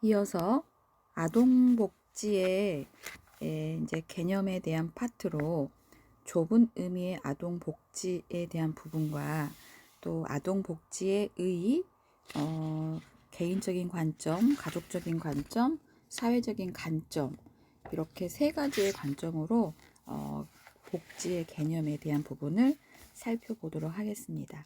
이어서 아동복지의 이제 개념에 대한 파트로 좁은 의미의 아동복지에 대한 부분과 또 아동복지의 의의, 개인적인 관점, 가족적인 관점, 사회적인 관점, 이렇게 세 가지의 관점으로 복지의 개념에 대한 부분을 살펴보도록 하겠습니다.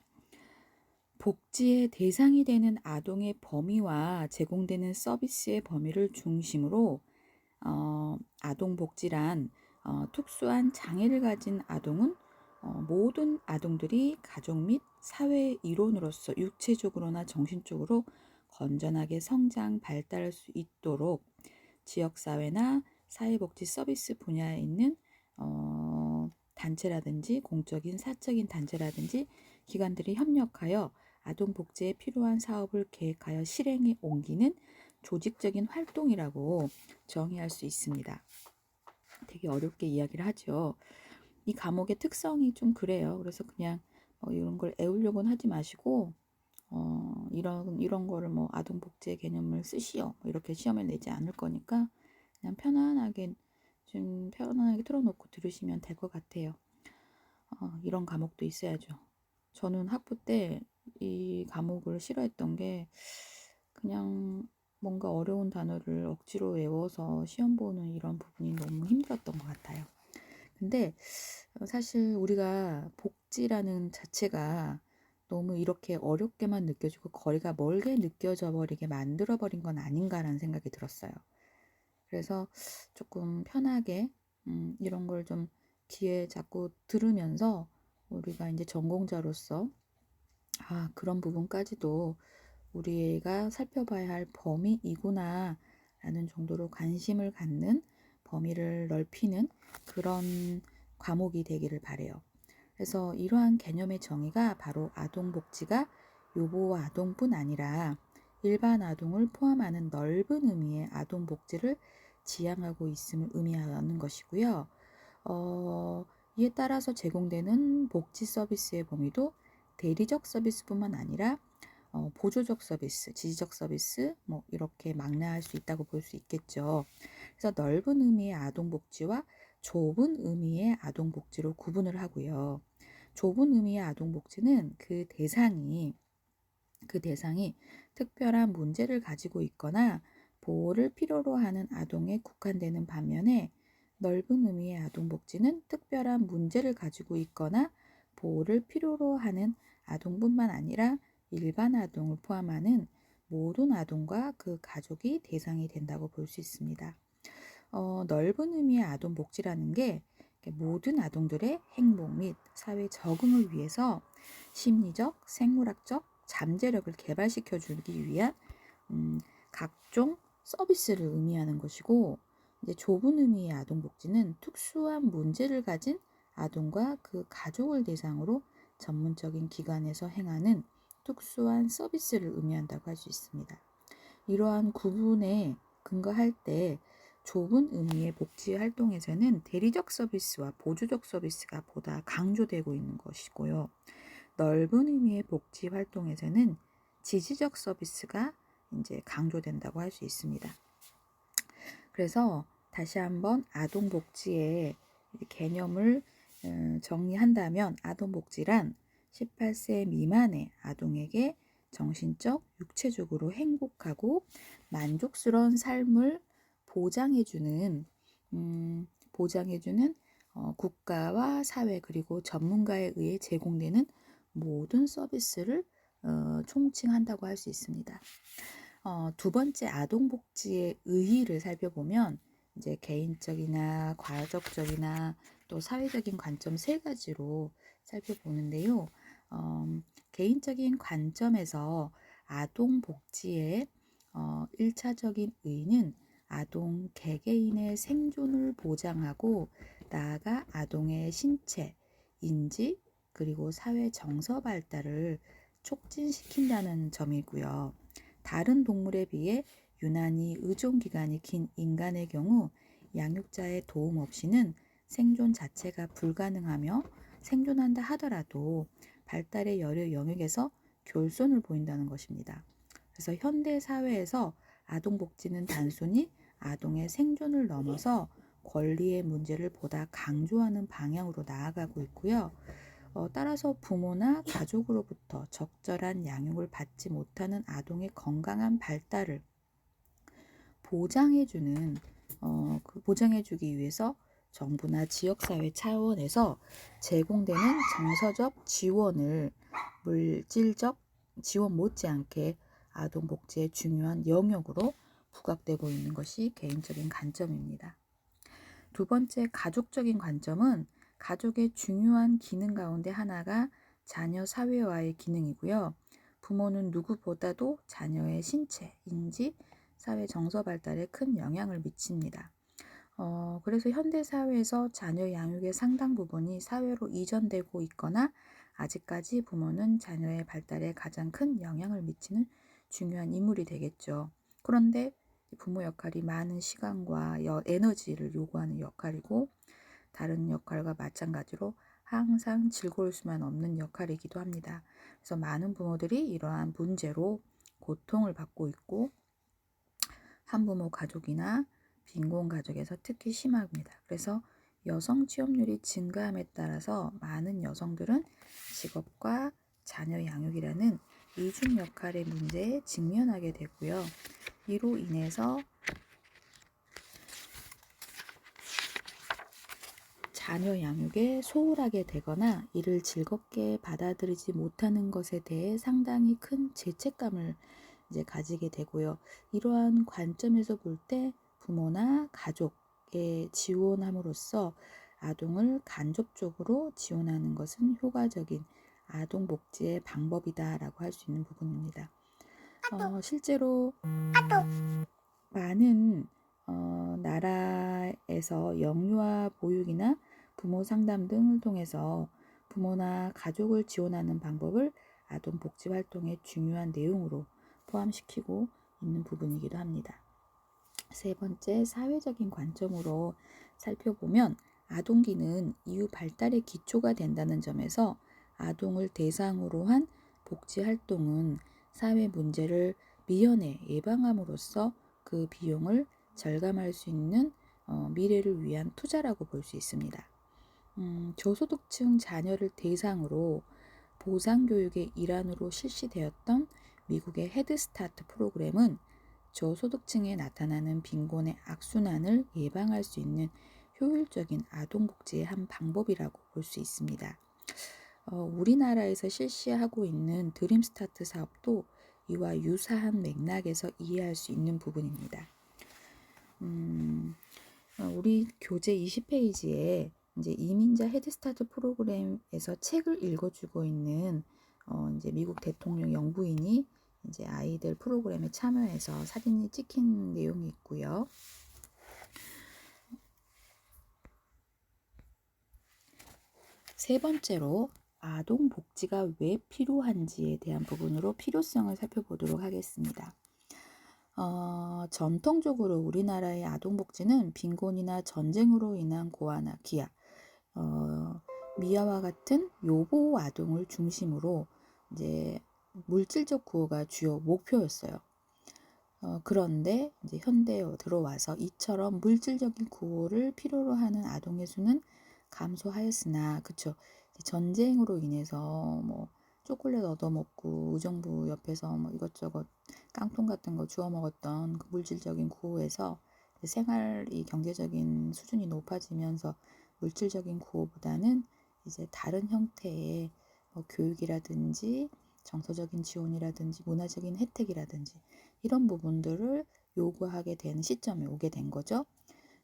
복지의 대상이 되는 아동의 범위와 제공되는 서비스의 범위를 중심으로 아동복지란 특수한 장애를 가진 아동은 모든 아동들이 가족 및 사회의 일원으로서 육체적으로나 정신적으로 건전하게 성장, 발달할 수 있도록 지역사회나 사회복지 서비스 분야에 있는 단체라든지 공적인 사적인 단체라든지 기관들이 협력하여 아동복지에 필요한 사업을 계획하여 실행에 옮기는 조직적인 활동이라고 정의할 수 있습니다. 되게 어렵게 이야기를 하죠. 이 과목의 특성이 좀 그래요. 그래서 그냥 이런 걸 애우려고는 하지 마시고 이런 거를 뭐 아동복지의 개념을 쓰시오 이렇게 시험에 내지 않을 거니까 그냥 편안하게 틀어놓고 들으시면 될 것 같아요. 이런 과목도 있어야죠. 저는 학부 때 이 과목을 싫어했던 게 그냥 뭔가 어려운 단어를 억지로 외워서 시험 보는 이런 부분이 너무 힘들었던 것 같아요. 근데 사실 우리가 복지라는 자체가 너무 이렇게 어렵게만 느껴지고 거리가 멀게 느껴져 버리게 만들어 버린 건 아닌가라는 생각이 들었어요. 그래서 조금 편하게 이런 걸 좀 귀에 자꾸 들으면서 우리가 이제 전공자로서 그런 부분까지도 우리가 살펴봐야 할 범위이구나 라는 정도로 관심을 갖는 범위를 넓히는 그런 과목이 되기를 바래요. 그래서 이러한 개념의 정의가 바로 아동복지가 요보 아동뿐 아니라 일반 아동을 포함하는 넓은 의미의 아동복지를 지향하고 있음을 의미하는 것이고요. 이에 따라서 제공되는 복지 서비스의 범위도 대리적 서비스뿐만 아니라 보조적 서비스, 지지적 서비스 뭐 이렇게 망라할 수 있다고 볼 수 있겠죠. 그래서 넓은 의미의 아동복지와 좁은 의미의 아동복지로 구분을 하고요. 좁은 의미의 아동복지는 그 대상이 특별한 문제를 가지고 있거나 보호를 필요로 하는 아동에 국한되는 반면에 넓은 의미의 아동복지는 특별한 문제를 가지고 있거나 보호를 필요로 하는 아동뿐만 아니라 일반 아동을 포함하는 모든 아동과 그 가족이 대상이 된다고 볼 수 있습니다. 넓은 의미의 아동복지라는 게 모든 아동들의 행복 및 사회 적응을 위해서 심리적, 생물학적 잠재력을 개발시켜 주기 위한 각종 서비스를 의미하는 것이고, 이제 좁은 의미의 아동복지는 특수한 문제를 가진 아동과 그 가족을 대상으로 전문적인 기관에서 행하는 특수한 서비스를 의미한다고 할 수 있습니다. 이러한 구분에 근거할 때 좁은 의미의 복지 활동에서는 대리적 서비스와 보조적 서비스가 보다 강조되고 있는 것이고요. 넓은 의미의 복지 활동에서는 지지적 서비스가 이제 강조된다고 할 수 있습니다. 그래서 다시 한번 아동복지의 개념을 정리한다면 아동복지란 18세 미만의 아동에게 정신적, 육체적으로 행복하고 만족스러운 삶을 보장해주는 국가와 사회 그리고 전문가에 의해 제공되는 모든 서비스를 총칭한다고 할 수 있습니다. 두 번째 아동복지의 의의를 살펴보면 이제 개인적이나 과적적이나 또 사회적인 관점 세 가지로 살펴보는데요. 개인적인 관점에서 아동복지의 1차적인 의의는 아동 개개인의 생존을 보장하고 나아가 아동의 신체, 인지, 그리고 사회 정서 발달을 촉진시킨다는 점이고요. 다른 동물에 비해 유난히 의존 기간이 긴 인간의 경우 양육자의 도움 없이는 생존 자체가 불가능하며 생존한다 하더라도 발달의 여러 영역에서 결손을 보인다는 것입니다. 그래서 현대 사회에서 아동복지는 단순히 아동의 생존을 넘어서 권리의 문제를 보다 강조하는 방향으로 나아가고 있고요. 따라서 부모나 가족으로부터 적절한 양육을 받지 못하는 아동의 건강한 발달을 보장해주기 위해서 정부나 지역사회 차원에서 제공되는 정서적 지원을 물질적 지원 못지않게 아동복지의 중요한 영역으로 부각되고 있는 것이 개인적인 관점입니다. 두 번째, 가족적인 관점은 가족의 중요한 기능 가운데 하나가 자녀 사회화의 기능이고요. 부모는 누구보다도 자녀의 신체, 인지, 사회 정서 발달에 큰 영향을 미칩니다. 그래서 현대 사회에서 자녀 양육의 상당 부분이 사회로 이전되고 있거나 아직까지 부모는 자녀의 발달에 가장 큰 영향을 미치는 중요한 인물이 되겠죠. 그런데 부모 역할이 많은 시간과 에너지를 요구하는 역할이고 다른 역할과 마찬가지로 항상 즐거울 수만 없는 역할이기도 합니다. 그래서 많은 부모들이 이러한 문제로 고통을 받고 있고 한부모 가족이나 빈곤 가족에서 특히 심합니다. 그래서 여성 취업률이 증가함에 따라서 많은 여성들은 직업과 자녀 양육이라는 이중 역할의 문제에 직면하게 되고요. 이로 인해서 자녀 양육에 소홀하게 되거나 이를 즐겁게 받아들이지 못하는 것에 대해 상당히 큰 죄책감을 가지게 되고요. 이러한 관점에서 볼 때 부모나 가족에 지원함으로써 아동을 간접적으로 지원하는 것은 효과적인 아동 복지의 방법이다라고 할 수 있는 부분입니다. 실제로 많은 나라에서 영유아 보육이나 부모 상담 등을 통해서 부모나 가족을 지원하는 방법을 아동 복지 활동의 중요한 내용으로 포함시키고 있는 부분이기도 합니다. 세 번째, 사회적인 관점으로 살펴보면 아동기는 이후 발달의 기초가 된다는 점에서 아동을 대상으로 한 복지 활동은 사회 문제를 미연에 예방함으로써 그 비용을 절감할 수 있는 미래를 위한 투자라고 볼 수 있습니다. 저소득층 자녀를 대상으로 보상교육의 일환으로 실시되었던 미국의 헤드스타트 프로그램은 저소득층에 나타나는 빈곤의 악순환을 예방할 수 있는 효율적인 아동복지의 한 방법이라고 볼 수 있습니다. 우리나라에서 실시하고 있는 드림스타트 사업도 이와 유사한 맥락에서 이해할 수 있는 부분입니다. 우리 교재 20페이지에 이제 이민자 헤드스타트 프로그램에서 책을 읽어주고 있는 이제 미국 대통령 영부인이 이제 아이들 프로그램에 참여해서 사진이 찍힌 내용이 있고요. 세 번째로 아동 복지가 왜 필요한지에 대한 부분으로 필요성을 살펴보도록 하겠습니다. 전통적으로 우리나라의 아동 복지는 빈곤이나 전쟁으로 인한 고아나 기아, 미아와 같은 요보 아동을 중심으로 이제 물질적 구호가 주요 목표였어요. 그런데 이제 현대에 들어와서 이처럼 물질적인 구호를 필요로 하는 아동의 수는 감소하였으나, 그쵸? 전쟁으로 인해서 뭐 초콜릿 얻어먹고 의정부 옆에서 뭐 이것저것 깡통 같은 거 주워 먹었던 그 물질적인 구호에서 생활이 경제적인 수준이 높아지면서 물질적인 구호보다는 이제 다른 형태의 교육이라든지 정서적인 지원이라든지 문화적인 혜택이라든지 이런 부분들을 요구하게 되는 시점에 오게 된 거죠.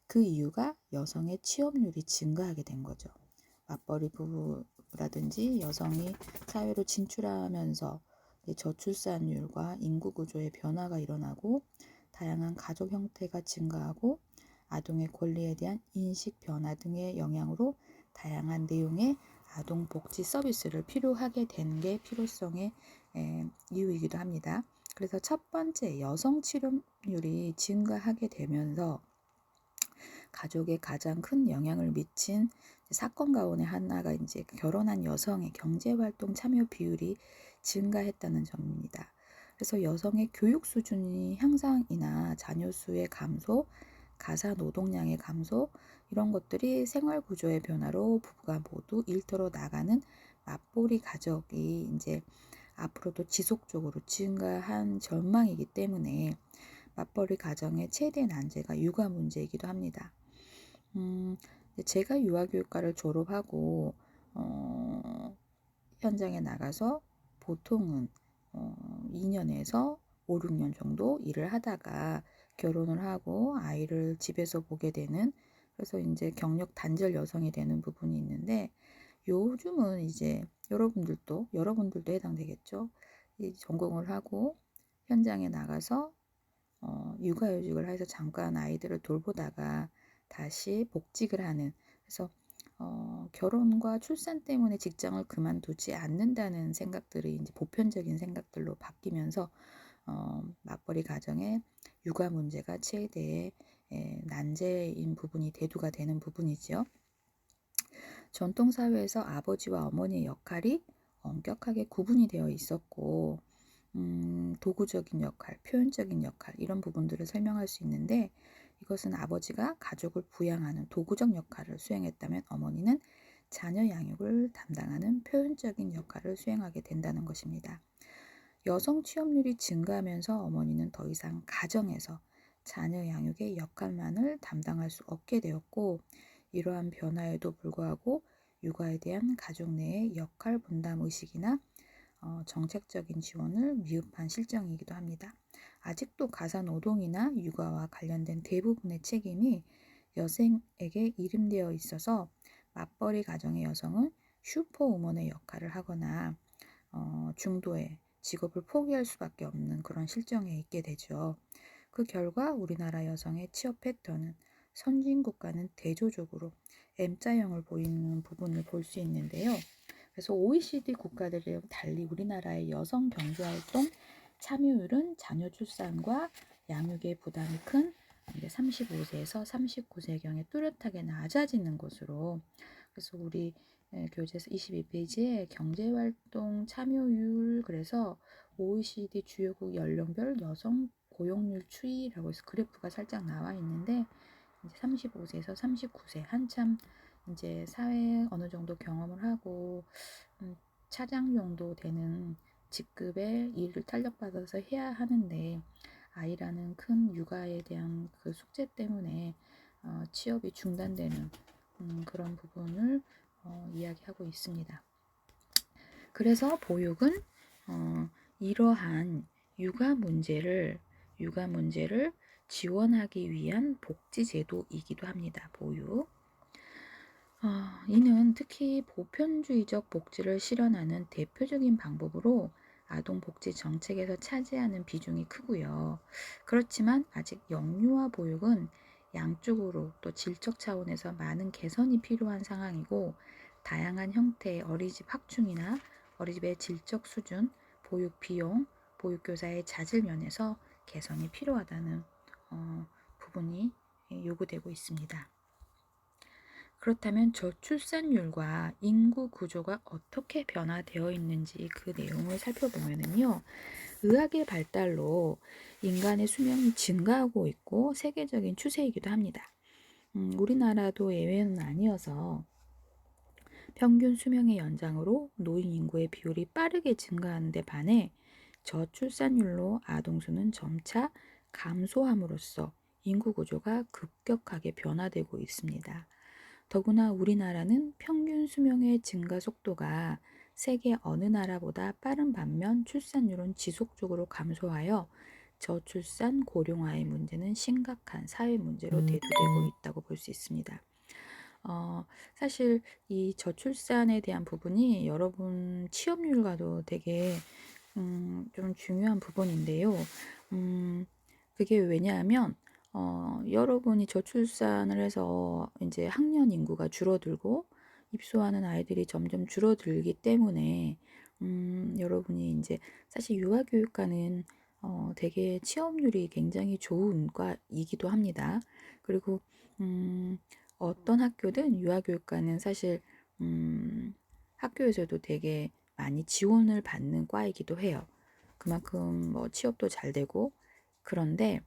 그 이유가 여성의 취업률이 증가하게 된 거죠. 맞벌이 부부라든지 여성이 사회로 진출하면서 저출산율과 인구 구조의 변화가 일어나고 다양한 가족 형태가 증가하고 아동의 권리에 대한 인식 변화 등의 영향으로 다양한 내용의 아동 복지 서비스를 필요하게 된 게 필요성의 이유이기도 합니다. 그래서 첫 번째, 여성 취업률이 증가하게 되면서 가족에 가장 큰 영향을 미친 사건 가운데 하나가 이제 결혼한 여성의 경제활동 참여 비율이 증가했다는 점입니다. 그래서 여성의 교육 수준이 향상이나 자녀 수의 감소, 가사 노동량의 감소 이런 것들이 생활 구조의 변화로 부부가 모두 일터로 나가는 맞벌이 가족이 이제 앞으로도 지속적으로 증가한 전망이기 때문에 맞벌이 가정의 최대 난제가 육아 문제이기도 합니다. 음, 제가 유아교육과를 졸업하고 현장에 나가서 보통은 2년에서 5, 6년 정도 일을 하다가 결혼을 하고 아이를 집에서 보게 되는, 그래서 이제 경력 단절 여성이 되는 부분이 있는데, 요즘은 이제 여러분들도 해당되겠죠. 이 전공을 하고 현장에 나가서 육아휴직을 해서 잠깐 아이들을 돌보다가 다시 복직을 하는, 그래서 결혼과 출산 때문에 직장을 그만두지 않는다는 생각들이 이제 보편적인 생각들로 바뀌면서 맞벌이 가정의 육아 문제가 최대의 난제인 부분이 대두가 되는 부분이죠. 전통 사회에서 아버지와 어머니의 역할이 엄격하게 구분이 되어 있었고, 도구적인 역할, 표현적인 역할 이런 부분들을 설명할 수 있는데, 이것은 아버지가 가족을 부양하는 도구적 역할을 수행했다면 어머니는 자녀 양육을 담당하는 표현적인 역할을 수행하게 된다는 것입니다. 여성 취업률이 증가하면서 어머니는 더 이상 가정에서 자녀 양육의 역할만을 담당할 수 없게 되었고, 이러한 변화에도 불구하고 육아에 대한 가족 내의 역할 분담 의식이나 정책적인 지원을 미흡한 실정이기도 합니다. 아직도 가사 노동이나 육아와 관련된 대부분의 책임이 여성에게 이름되어 있어서 맞벌이 가정의 여성은 슈퍼우먼의 역할을 하거나 중도에 직업을 포기할 수밖에 없는 그런 실정에 있게 되죠. 그 결과 우리나라 여성의 취업 패턴은 선진국과는 대조적으로 M자형을 보이는 부분을 볼 수 있는데요. 그래서 OECD 국가들에 달리 우리나라의 여성 경제활동 참여율은 자녀 출산과 양육의 부담이 큰 35세에서 39세경에 뚜렷하게 낮아지는 것으로, 그래서 우리 교재에서 22페이지에 경제활동 참여율, 그래서 OECD 주요국 연령별 여성 고용률 추이라고 해서 그래프가 살짝 나와 있는데, 이제 35세에서 39세 한참 이제 사회 어느 정도 경험을 하고 차장 정도 되는 직급의 일을 탄력받아서 해야 하는데, 아이라는 큰 육아에 대한 그 숙제 때문에 취업이 중단되는 그런 부분을 이야기하고 있습니다. 그래서 보육은 이러한 육아 문제를 지원하기 위한 복지 제도이기도 합니다. 보육. 이는 특히 보편주의적 복지를 실현하는 대표적인 방법으로 아동복지 정책에서 차지하는 비중이 크고요. 그렇지만 아직 영유아 보육은 양쪽으로 또 질적 차원에서 많은 개선이 필요한 상황이고, 다양한 형태의 어린이집 확충이나 어린이집의 질적 수준, 보육 비용, 보육교사의 자질 면에서 개선이 필요하다는 부분이 요구되고 있습니다. 그렇다면 저출산율과 인구 구조가 어떻게 변화되어 있는지 그 내용을 살펴보면요. 의학의 발달로 인간의 수명이 증가하고 있고 세계적인 추세이기도 합니다. 우리나라도 예외는 아니어서 평균 수명의 연장으로 노인 인구의 비율이 빠르게 증가하는 데 반해 저출산율로 아동수는 점차 감소함으로써 인구 구조가 급격하게 변화되고 있습니다. 더구나 우리나라는 평균 수명의 증가 속도가 세계 어느 나라보다 빠른 반면 출산율은 지속적으로 감소하여 저출산 고령화의 문제는 심각한 사회 문제로 대두되고 있다고 볼 수 있습니다. 사실 이 저출산에 대한 부분이 여러분 취업률과도 되게 좀 중요한 부분인데요. 그게 왜냐하면 여러분이 저출산을 해서 이제 학년 인구가 줄어들고 입소하는 아이들이 점점 줄어들기 때문에 여러분이 이제 사실 유아교육과는 되게 취업률이 굉장히 좋은 과이기도 합니다. 그리고 어떤 학교든 유아교육과는 사실 학교에서도 되게 많이 지원을 받는 과이기도 해요. 그만큼 뭐 취업도 잘 되고. 그런데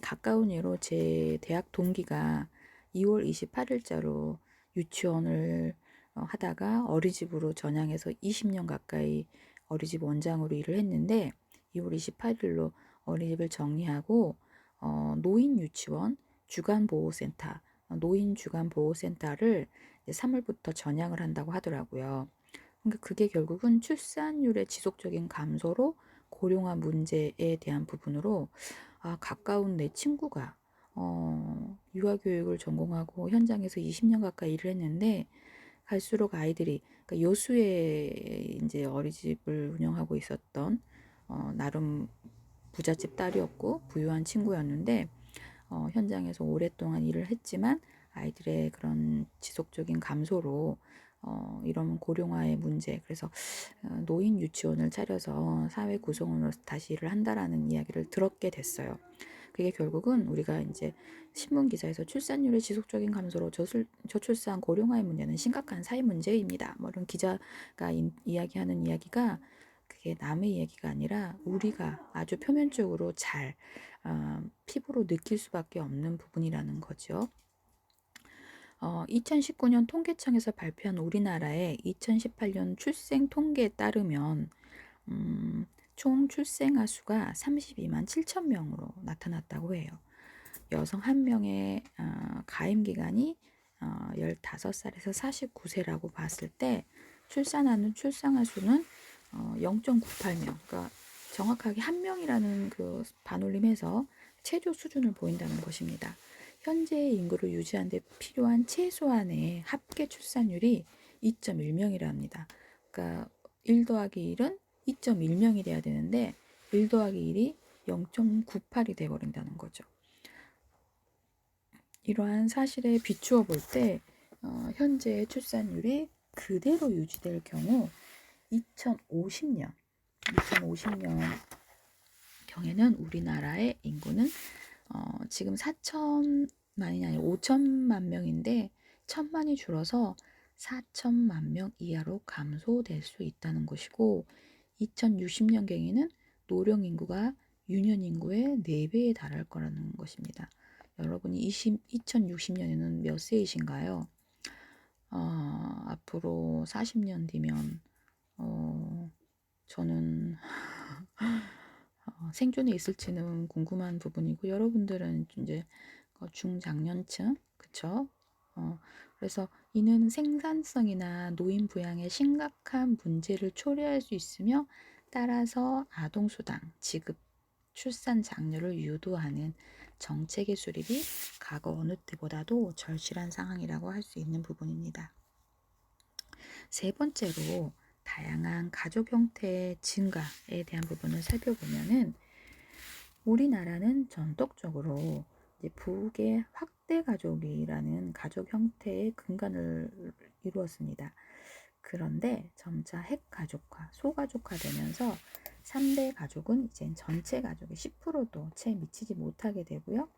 가까운 예로 제 대학 동기가 2월 28일자로 유치원을 하다가 어린이집으로 전향해서 20년 가까이 어린이집 원장으로 일을 했는데 2월 28일로 어린이집을 정리하고 노인 유치원 주간보호센터, 노인 주간보호센터를 3월부터 전향을 한다고 하더라고요. 그러니까 그게 결국은 출산율의 지속적인 감소로 고령화 문제에 대한 부분으로 가까운 내 친구가 유아교육을 전공하고 현장에서 20년 가까이 일을 했는데 갈수록 아이들이 그러니까 여수에 이제 어린이집을 운영하고 있었던 나름 부잣집 딸이었고 부유한 친구였는데 현장에서 오랫동안 일을 했지만 아이들의 그런 지속적인 감소로 이런 고령화의 문제, 그래서 노인 유치원을 차려서 사회 구성원으로서 다시 일을 한다라는 이야기를 들었게 됐어요. 그게 결국은 우리가 이제 신문 기사에서 출산율의 지속적인 감소로 저출산 고령화의 문제는 심각한 사회 문제입니다. 뭐 이런 기자가 이야기하는 이야기가 그게 남의 이야기가 아니라 우리가 아주 표면적으로 잘 피부로 느낄 수밖에 없는 부분이라는 거죠. 2019년 통계청에서 발표한 우리나라의 2018년 출생 통계에 따르면 총 출생아 수가 32만 7천 명으로 나타났다고 해요. 여성 한 명의 가임 기간이 15살에서 49세라고 봤을 때 출산하는 출생아 수는 0.98명, 그러니까 정확하게 한 명이라는 그 반올림에서 최저 수준을 보인다는 것입니다. 현재의 인구를 유지하는 데 필요한 최소한의 합계 출산율이 2.1명이라 합니다. 그러니까 1 더하기 1은 2.1명이 돼야 되는데 1 더하기 1이 0.98이 돼버린다는 거죠. 이러한 사실에 비추어 볼 때 현재의 출산율이 그대로 유지될 경우 2050년 경에는 우리나라의 인구는 지금 4천만이 아니라 5천만 명인데 1,000만이 줄어서 4천만 명 이하로 감소될 수 있다는 것이고 2060년경에는 노령 인구가 유년 인구의 4배에 달할 거라는 것입니다. 여러분이 2060년에는 몇 세이신가요? 앞으로 40년 뒤면 저는 생존에 있을지는 궁금한 부분이고 여러분들은 이제 중장년층, 그쵸? 그래서 이는 생산성이나 노인 부양의 심각한 문제를 초래할 수 있으며 따라서 아동수당, 지급, 출산 장려를 유도하는 정책의 수립이 과거 어느 때보다도 절실한 상황이라고 할 수 있는 부분입니다. 세 번째로 다양한 가족 형태의 증가에 대한 부분을 살펴보면은 우리나라는 전통적으로 이제 북의 확대 가족이라는 가족 형태의 근간을 이루었습니다. 그런데 점차 핵가족화, 소가족화되면서 3대 가족은 이제 전체 가족의 10%도 채 미치지 못하게 되고요.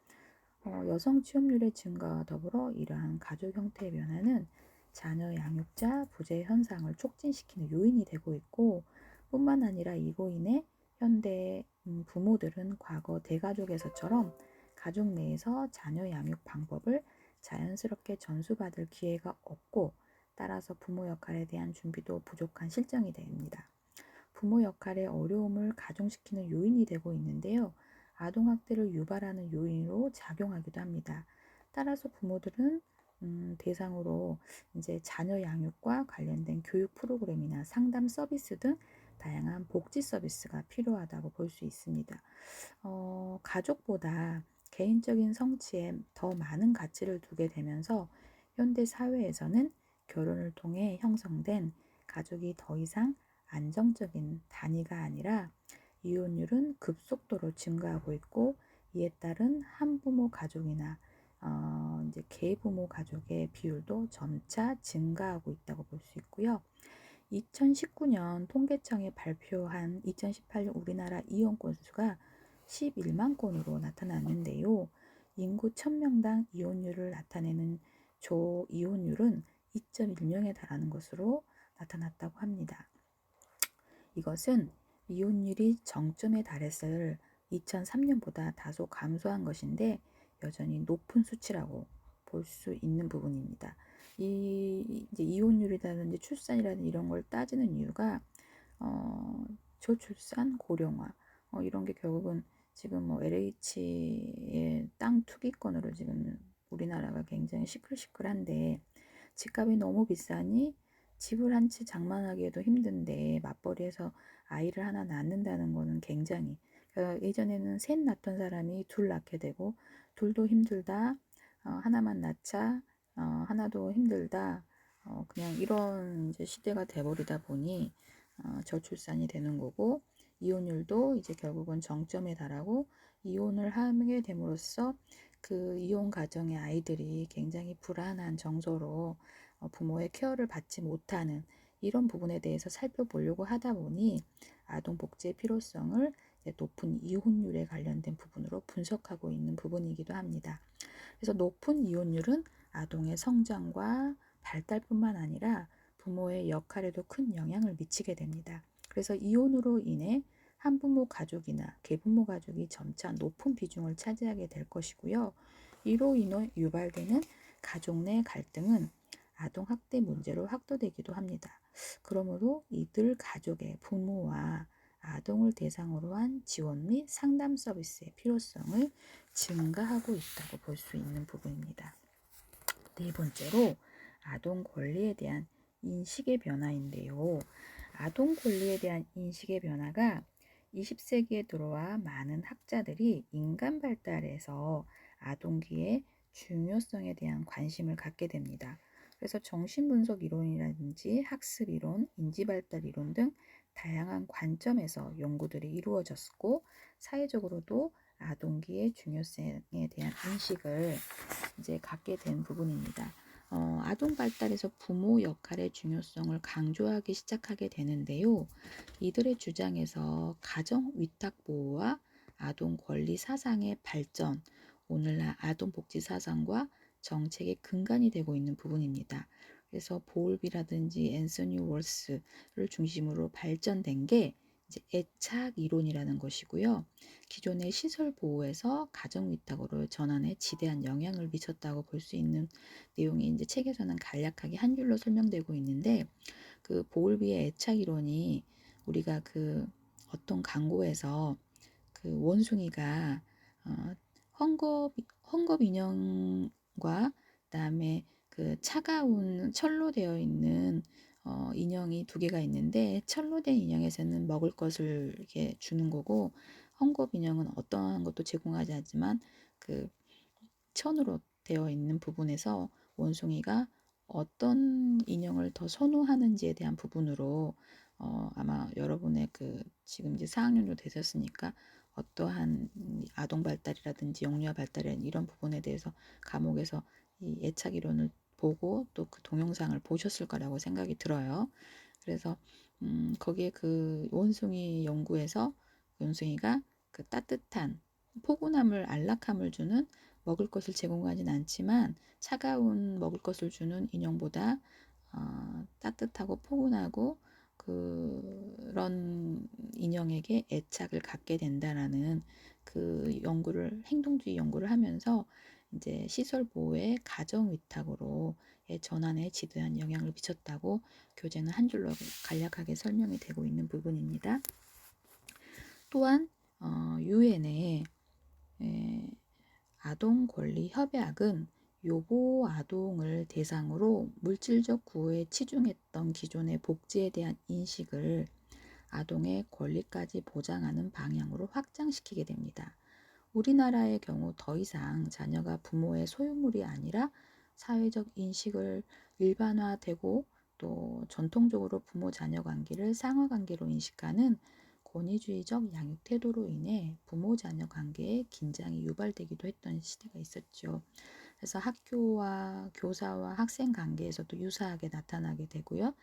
여성 취업률의 증가와 더불어 이러한 가족 형태의 변화는 자녀 양육자 부재 현상을 촉진시키는 요인이 되고 있고 뿐만 아니라 이로 인해 현대 부모들은 과거 대가족에서처럼 가족 내에서 자녀 양육 방법을 자연스럽게 전수받을 기회가 없고 따라서 부모 역할에 대한 준비도 부족한 실정이 됩니다. 부모 역할의 어려움을 가중시키는 요인이 되고 있는데요. 아동학대를 유발하는 요인으로 작용하기도 합니다. 따라서 부모들은 대상으로 이제 자녀 양육과 관련된 교육 프로그램이나 상담 서비스 등 다양한 복지 서비스가 필요하다고 볼 수 있습니다. 가족보다 개인적인 성취에 더 많은 가치를 두게 되면서 현대 사회에서는 결혼을 통해 형성된 가족이 더 이상 안정적인 단위가 아니라 이혼율은 급속도로 증가하고 있고 이에 따른 한부모 가족이나 이제 계부모 가족의 비율도 점차 증가하고 있다고 볼 수 있고요. 2019년 통계청이 발표한 2018년 우리나라 이혼 건수가 11만 건으로 나타났는데요. 인구 1000명당 이혼율을 나타내는 조이혼율은 2.1명에 달하는 것으로 나타났다고 합니다. 이것은 이혼율이 정점에 달했을 2003년보다 다소 감소한 것인데 여전히 높은 수치라고 볼 수 있는 부분입니다. 이제 이혼율이라든지 출산이라든지 이런 걸 따지는 이유가 저출산, 고령화 이런 게 결국은 지금 뭐 LH의 땅 투기권으로 지금 우리나라가 굉장히 시끌시끌한데 집값이 너무 비싸니 집을 한 채 장만하기에도 힘든데 맞벌이해서 아이를 하나 낳는다는 거는 굉장히 예전에는 셋 낳던 사람이 둘 낳게 되고 둘도 힘들다 하나만 낳자 하나도 힘들다 그냥 이런 이제 시대가 돼버리다 보니 저출산이 되는 거고 이혼율도 이제 결국은 정점에 달하고 이혼을 하게 됨으로써 그 이혼 가정의 아이들이 굉장히 불안한 정서로 부모의 케어를 받지 못하는 이런 부분에 대해서 살펴보려고 하다 보니 아동 복지의 필요성을 높은 이혼율에 관련된 부분으로 분석하고 있는 부분이기도 합니다. 그래서 높은 이혼율은 아동의 성장과 발달뿐만 아니라 부모의 역할에도 큰 영향을 미치게 됩니다. 그래서 이혼으로 인해 한부모 가족이나 계부모 가족이 점차 높은 비중을 차지하게 될 것이고요. 이로 인해 유발되는 가족 내 갈등은 아동학대 문제로 확대되기도 합니다. 그러므로 이들 가족의 부모와 아동을 대상으로 한 지원 및 상담 서비스의 필요성을 증가하고 있다고 볼 수 있는 부분입니다. 네 번째로 아동 권리에 대한 인식의 변화인데요. 아동 권리에 대한 인식의 변화가 20세기에 들어와 많은 학자들이 인간 발달에서 아동기의 중요성에 대한 관심을 갖게 됩니다. 그래서 정신분석 이론이라든지 학습 이론, 인지발달 이론 등 다양한 관점에서 연구들이 이루어졌고 사회적으로도 아동기의 중요성에 대한 인식을 이제 갖게 된 부분입니다. 아동 발달에서 부모 역할의 중요성을 강조하기 시작하게 되는데요. 이들의 주장에서 가정 위탁 보호와 아동 권리 사상의 발전, 오늘날 아동 복지 사상과 정책의 근간이 되고 있는 부분입니다. 그래서 보울비라든지 앤서니 월스를 중심으로 발전된 게 이제 애착 이론이라는 것이고요. 기존의 시설 보호에서 가정 위탁으로 전환에 지대한 영향을 미쳤다고 볼 수 있는 내용이 이제 책에서는 간략하게 한 줄로 설명되고 있는데 그 보울비의 애착 이론이 우리가 그 어떤 광고에서 그 원숭이가 헝겊 인형과 그다음에 그 차가운 철로 되어 있는 인형이 두 개가 있는데 철로 된 인형에서는 먹을 것을 이렇게 주는 거고 헝겊 인형은 어떠한 것도 제공하지 않지만 그 천으로 되어 있는 부분에서 원숭이가 어떤 인형을 더 선호하는지에 대한 부분으로 아마 여러분의 그 지금 이제 4학년도 되셨으니까 어떠한 아동 발달이라든지 영유아 발달이라든지 이런 부분에 대해서 과목에서 이 애착 이론을 보고 또 그 동영상을 보셨을 거라고 생각이 들어요. 그래서 거기에 그 원숭이 연구에서 원숭이가 그 따뜻한 포근함을 안락함을 주는 먹을 것을 제공하진 않지만 차가운 먹을 것을 주는 인형보다 따뜻하고 포근하고 그런 인형에게 애착을 갖게 된다라는 그 연구를 행동주의 연구를 하면서 이제 시설 보호의 가정 위탁으로 전환에 지대한 영향을 미쳤다고 교재는 한 줄로 간략하게 설명이 되고 있는 부분입니다. 또한 유엔의 아동 권리 협약은 요보 아동을 대상으로 물질적 구호에 치중했던 기존의 복지에 대한 인식을 아동의 권리까지 보장하는 방향으로 확장시키게 됩니다. 우리나라의 경우 더 이상 자녀가 부모의 소유물이 아니라 사회적 인식을 일반화되고 또 전통적으로 부모 자녀 관계를 상하 관계로 인식하는 권위주의적 양육 태도로 인해 부모 자녀 관계에 긴장이 유발되기도 했던 시대가 있었죠. 그래서 학교와 교사와 학생 관계에서도 유사하게 나타나게 되고요.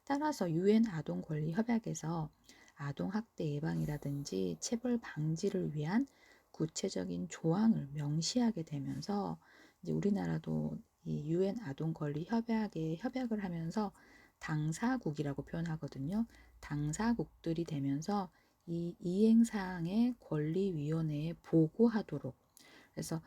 따라서 유엔 아동 권리 협약에서 아동 학대 예방이라든지 체벌 방지를 위한 구체적인 조항을 명시하게 되면서 이제 우리나라도 이 유엔 아동 권리 협약에 협약을 하면서 당사국이라고 표현하거든요. 당사국들이 되면서 이 이행사항의 권리위원회에 보고하도록, 그래서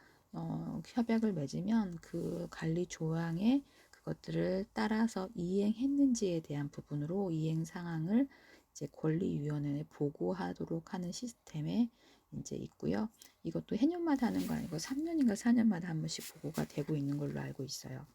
협약을 맺으면 그 관리 조항에 그것들을 따라서 이행했는지에 대한 부분으로 이행 상황을 이제 권리위원회에 보고하도록 하는 시스템에 이제 있고요. 이것도 해년마다 하는 거 아니고 3년인가 4년마다 한 번씩 보고가 되고 있는 걸로 알고 있어요.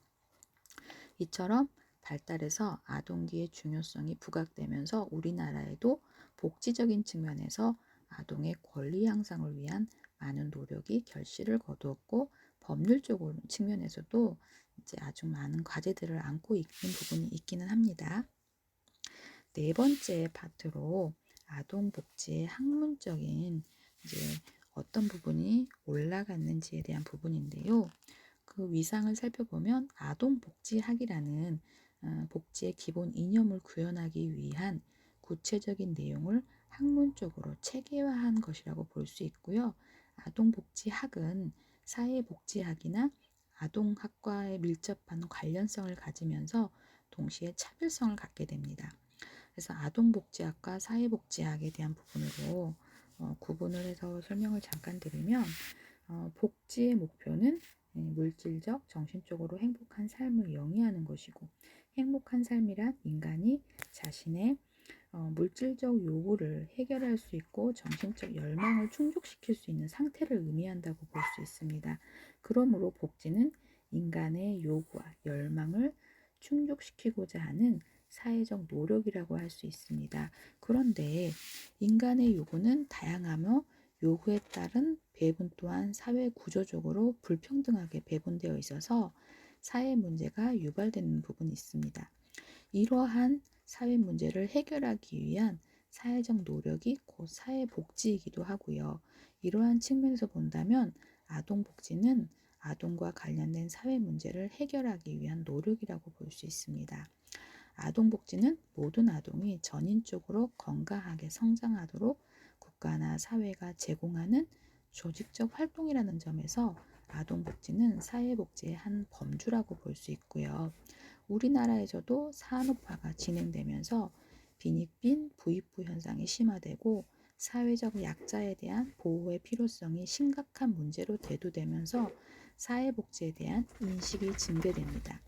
이처럼 발달해서 아동기의 중요성이 부각되면서 우리나라에도 복지적인 측면에서 아동의 권리 향상을 위한 많은 노력이 결실을 거두었고, 법률적으로 측면에서도 이제 아주 많은 과제들을 안고 있는 부분이 있기는 합니다. 네 번째 파트로 아동복지의 학문적인 이제 어떤 부분이 올라갔는지에 대한 부분인데요. 그 위상을 살펴보면 아동복지학이라는 복지의 기본 이념을 구현하기 위한 구체적인 내용을 학문적으로 체계화한 것이라고 볼 수 있고요. 아동복지학은 사회복지학이나 아동학과에 밀접한 관련성을 가지면서 동시에 차별성을 갖게 됩니다. 그래서 아동복지학과 사회복지학에 대한 부분으로 구분을 해서 설명을 잠깐 드리면, 복지의 목표는 물질적, 정신적으로 행복한 삶을 영위하는 것이고, 행복한 삶이란 인간이 자신의 물질적 요구를 해결할 수 있고 정신적 열망을 충족시킬 수 있는 상태를 의미한다고 볼 수 있습니다. 그러므로 복지는 인간의 요구와 열망을 충족시키고자 하는 사회적 노력이라고 할 수 있습니다. 그런데 인간의 요구는 다양하며 요구에 따른 배분 또한 사회 구조적으로 불평등하게 배분되어 있어서 사회 문제가 유발되는 부분이 있습니다. 이러한 사회 문제를 해결하기 위한 사회적 노력이 곧 사회복지이기도 하고요. 이러한 측면에서 본다면 아동복지는 아동과 관련된 사회 문제를 해결하기 위한 노력이라고 볼 수 있습니다. 아동복지는 모든 아동이 전인적으로 건강하게 성장하도록 국가나 사회가 제공하는 조직적 활동이라는 점에서 아동복지는 사회복지의 한 범주라고 볼 수 있고요. 우리나라에서도 산업화가 진행되면서 빈익빈 부익부 현상이 심화되고 사회적 약자에 대한 보호의 필요성이 심각한 문제로 대두되면서 사회복지에 대한 인식이 증대됩니다.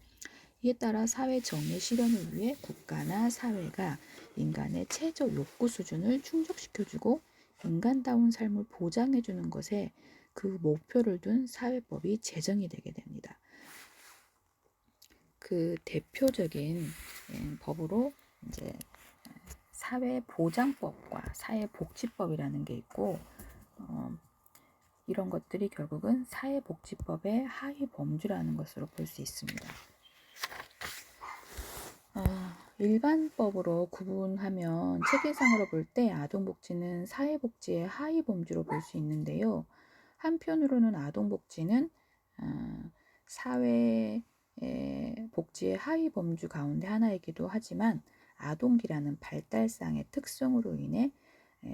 이에 따라 사회 정의 실현을 위해 국가나 사회가 인간의 최저 욕구 수준을 충족시켜주고 인간다운 삶을 보장해주는 것에 그 목표를 둔 사회법이 제정이 되게 됩니다. 그 대표적인 법으로 이제 사회보장법과 사회복지법이라는 게 있고, 이런 것들이 결국은 사회복지법의 하위 범주라는 것으로 볼 수 있습니다. 일반법으로 구분하면 체계상으로 볼 때 아동복지는 사회복지의 하위 범주로 볼 수 있는데요. 한편으로는 아동복지는 사회 복지의 하위 범주 가운데 하나이기도 하지만 아동기라는 발달상의 특성으로 인해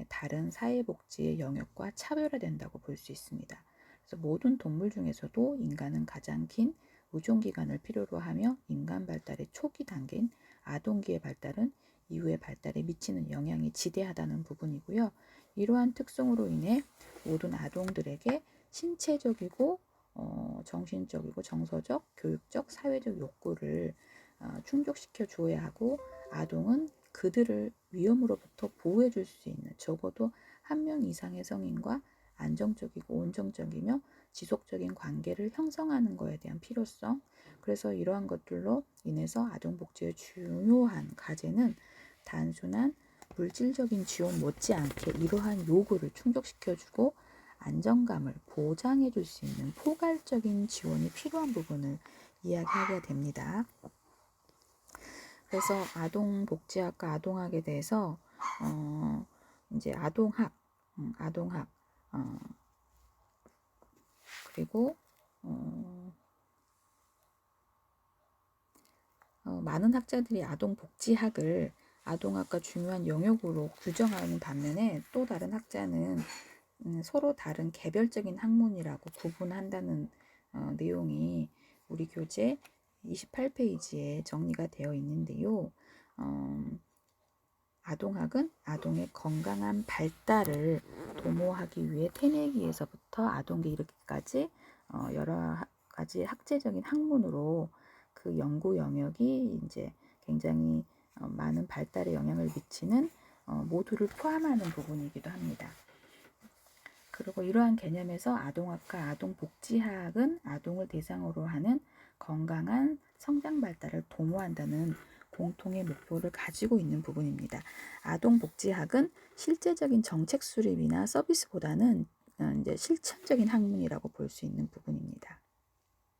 다른 사회복지의 영역과 차별화된다고 볼 수 있습니다. 그래서 모든 동물 중에서도 인간은 가장 긴 의존기간을 필요로 하며 인간 발달의 초기 단계인 아동기의 발달은 이후의 발달에 미치는 영향이 지대하다는 부분이고요. 이러한 특성으로 인해 모든 아동들에게 신체적이고 정신적이고 정서적, 교육적, 사회적 욕구를 충족시켜 주어야 하고, 아동은 그들을 위험으로부터 보호해 줄 수 있는 적어도 한 명 이상의 성인과 안정적이고 온정적이며 지속적인 관계를 형성하는 것에 대한 필요성, 그래서 이러한 것들로 인해서 아동복지의 중요한 과제는 단순한 물질적인 지원 못지않게 이러한 요구를 충족시켜주고 안정감을 보장해 줄 수 있는 포괄적인 지원이 필요한 부분을 이야기하게 됩니다. 그래서 아동복지학과 아동학에 대해서 이제 아동학, 그리고 많은 학자들이 아동복지학을 아동학과 중요한 영역으로 규정하는 반면에 또 다른 학자는 서로 다른 개별적인 학문이라고 구분한다는 내용이 우리 교재 28페이지에 정리가 되어 있는데요. 아동학은 아동의 건강한 발달을 도모하기 위해 태내기에서부터 아동기 이르기까지 여러 가지 학제적인 학문으로 그 연구 영역이 이제 굉장히 많은 발달에 영향을 미치는 모두를 포함하는 부분이기도 합니다. 그리고 이러한 개념에서 아동학과 아동복지학은 아동을 대상으로 하는 건강한 성장 발달을 도모한다는 공통의 목표를 가지고 있는 부분입니다. 아동복지학은 실제적인 정책 수립이나 서비스보다는 이제 실천적인 학문이라고 볼 수 있는 부분입니다.